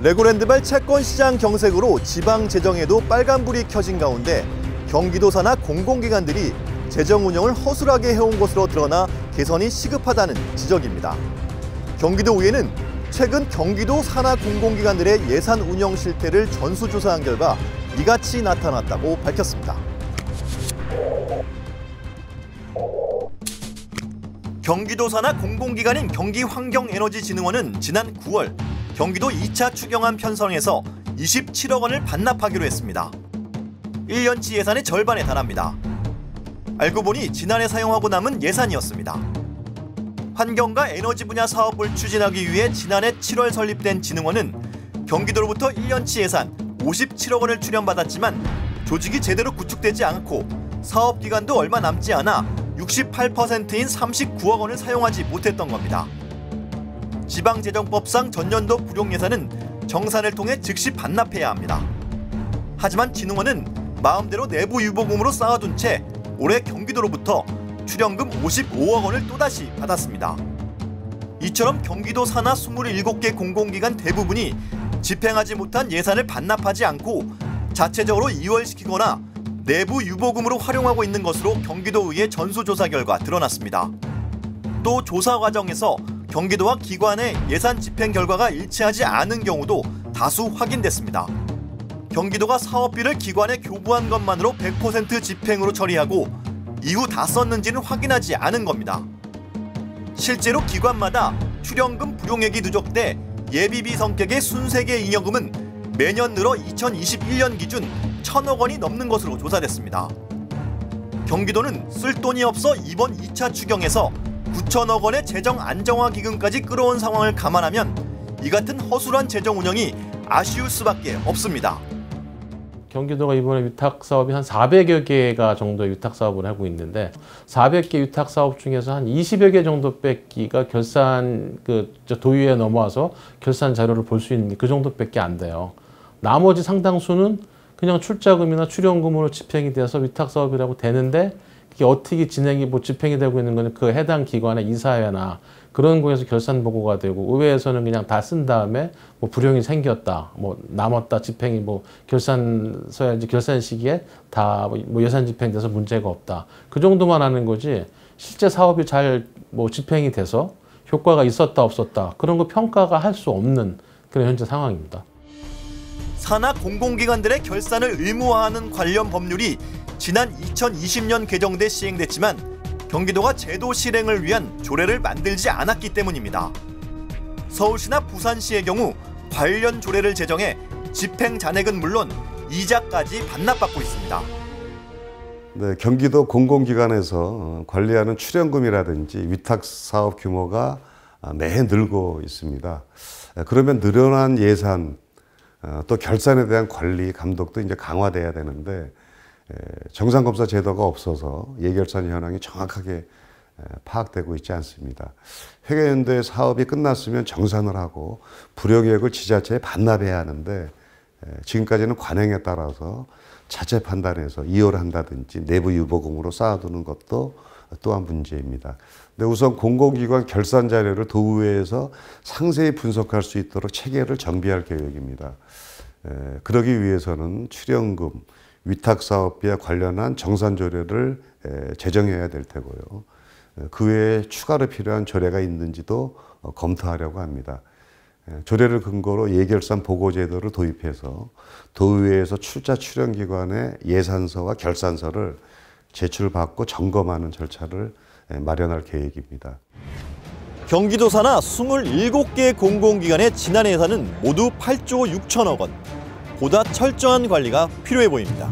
레고랜드발 채권시장 경색으로 지방 재정에도 빨간불이 켜진 가운데 경기도 산하 공공기관들이 재정 운영을 허술하게 해온 것으로 드러나 개선이 시급하다는 지적입니다. 경기도의회는 최근 경기도 산하 공공기관들의 예산 운영 실태를 전수조사한 결과 이같이 나타났다고 밝혔습니다. 경기도 산하 공공기관인 경기환경에너지진흥원은 지난 9월 경기도 2차 추경안 편성에서 27억 원을 반납하기로 했습니다. 1년치 예산의 절반에 달합니다. 알고 보니 지난해 사용하고 남은 예산이었습니다. 환경과 에너지 분야 사업을 추진하기 위해 지난해 7월 설립된 진흥원은 경기도로부터 1년치 예산 57억 원을 출연받았지만 조직이 제대로 구축되지 않고 사업기간도 얼마 남지 않아 68%인 39억 원을 사용하지 못했던 겁니다. 지방재정법상 전년도 불용예산은 정산을 통해 즉시 반납해야 합니다. 하지만 진흥원은 마음대로 내부 유보금으로 쌓아둔 채 올해 경기도로부터 출연금 55억 원을 또다시 받았습니다. 이처럼 경기도 산하 27개 공공기관 대부분이 집행하지 못한 예산을 반납하지 않고 자체적으로 이월시키거나 내부 유보금으로 활용하고 있는 것으로 경기도의회 전수조사 결과 드러났습니다. 또 조사 과정에서 경기도와 기관의 예산 집행 결과가 일치하지 않은 경우도 다수 확인됐습니다. 경기도가 사업비를 기관에 교부한 것만으로 100% 집행으로 처리하고 이후 다 썼는지는 확인하지 않은 겁니다. 실제로 기관마다 출연금 불용액이 누적돼 예비비 성격의 순세계 잉여금은 매년 늘어 2021년 기준 1,000억 원이 넘는 것으로 조사됐습니다. 경기도는 쓸 돈이 없어 이번 2차 추경에서 9천억 원의 재정 안정화 기금까지 끌어온 상황을 감안하면 이 같은 허술한 재정 운영이 아쉬울 수밖에 없습니다. 경기도가 이번에 위탁 사업이 한 400여 개가 정도의 위탁 사업을 하고 있는데 400개 위탁 사업 중에서 한 20여 개 정도 뺏기가 결산 도의회에 넘어와서 결산 자료를 볼 수 있는 그 정도밖에 안 돼요. 나머지 상당수는 그냥 출자금이나 출연금으로 집행이 돼서 위탁 사업이라고 되는데 그게 어떻게 진행이 집행이 되고 있는 거는 그 해당 기관의 이사회나 그런 곳에서 결산 보고가 되고 의회에서는 그냥 다 쓴 다음에 불용이 생겼다, 남았다, 집행이 결산서야 이제 결산 시기에 다 예산 집행돼서 문제가 없다. 그 정도만 하는 거지 실제 사업이 잘 집행이 돼서 효과가 있었다 없었다 그런 거 평가가 할 수 없는 그런 현재 상황입니다. 산하 공공기관들의 결산을 의무화하는 관련 법률이 지난 2020년 개정돼 시행됐지만 경기도가 제도 실행을 위한 조례를 만들지 않았기 때문입니다. 서울시나 부산시의 경우 관련 조례를 제정해 집행 잔액은 물론 이자까지 반납받고 있습니다. 네, 경기도 공공기관에서 관리하는 출연금이라든지 위탁 사업 규모가 매해 늘고 있습니다. 그러면 늘어난 예산, 또 결산에 대한 관리, 감독도 이제 강화돼야 되는데 정상검사 제도가 없어서 예결산 현황이 정확하게 파악되고 있지 않습니다. 회계연도의 사업이 끝났으면 정산을 하고 불용액을 지자체에 반납해야 하는데 지금까지는 관행에 따라서 자체 판단해서 이월한다든지 내부 유보금으로 쌓아두는 것도 또한 문제입니다. 근데 우선 공공기관 결산 자료를 도의회에서 상세히 분석할 수 있도록 체계를 정비할 계획입니다. 그러기 위해서는 출연금, 위탁사업비와 관련한 정산조례를 제정해야 될 테고요. 그 외에 추가로 필요한 조례가 있는지도 검토하려고 합니다. 조례를 근거로 예결산 보고제도를 도입해서 도의회에서 출자 출연기관의 예산서와 결산서를 제출받고 점검하는 절차를 마련할 계획입니다. 경기도 산하 27개 공공기관의 지난해 예산은 모두 8조 6천억 원. 보다 철저한 관리가 필요해 보입니다.